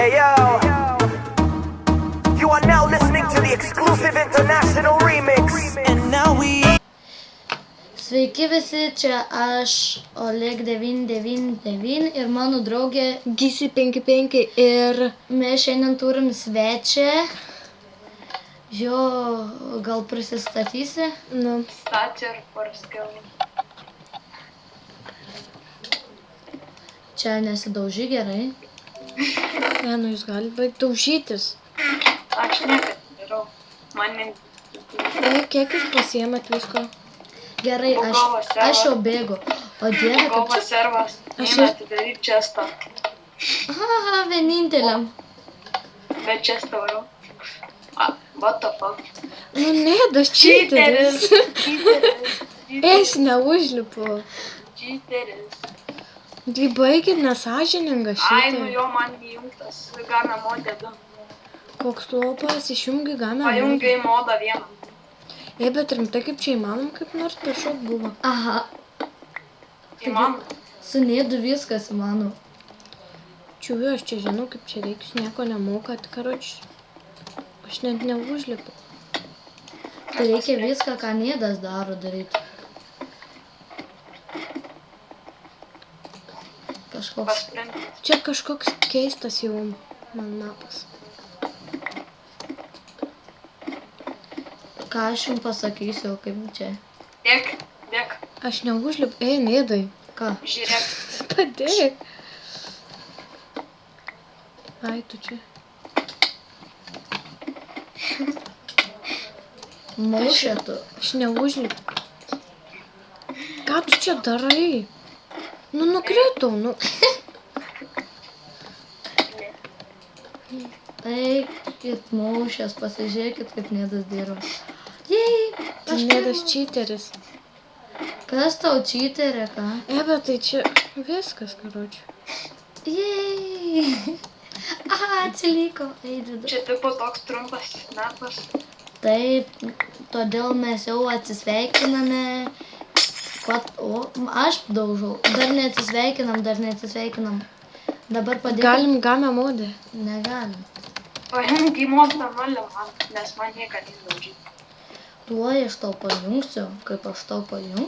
Hey yo, you are now listening to the exclusive international remix. And now we. Sveiki visi, čia aš Oleg 999 ir mano draugė Gysi 55 ir mes šiandien turim svečią. Jo, gal prisistatysi? nu, Stacer Parskiau. Čia nesidauži gerai. nu jūs galite baigti daužytis. Aš niekad nedarau. Manim Kiek jūs pasiėmėt visko? Gerai, aš jau bėgu. O dieve, Govo kad čia... servas. Aš Neina atidaryti čestą. Aha, vieninteliam. Bet čestą variau. What the fuck? Nu, nedas čyteris. Aš neužlipu. Čyteris. Tai baigit nesąžininga Ai, nu šitą. jo man įjungtas. Gana modė 2. Koks lopas, išjungi gamę. Pajungiu į modą 1. Bet rimtai kaip čia įmanom, kaip nors priešok buvo. Aha, Tai man su Nėdu viskas mano. Čiuviu, aš čia žinau, kaip čia reikia, jūs nieko nemokat, karoč. Aš net neužlipu. Tai reikia viską, ką Nėdas daro daryti. Kažkoks... pasprendžiu. Čia kažkoks keistas jau man mapas. Ką aš jums pasakysiu, kaip čia. Dėk. Aš neužlipu. Nėdai. Ką? Žiūrėk. Padėk. Ai, tu čia. Maušė tu. Aš neužlipu. Ką tu čia darai? Nu, nukritau, nu. Eikit maušės, pasižiūrėkit, kaip Nėdas dirba. Jei, Nėdas čyteris. kas tau čyterė, ką? Bet tai čia viskas, karoči. Jei. Aha, atsiliko. Eidžiu. Čia tipo toks trumpas snapas. Taip, todėl mes jau atsisveikiname. O, aš daužau. Dar neatsisveikinam. Dabar padėkime. Galim gamę modę. Negalim. Pajungi į modą 0 man, nes man niekad nedaužyti. Tuoj aš tau pajungsiu, kaip aš tau pajungsiu.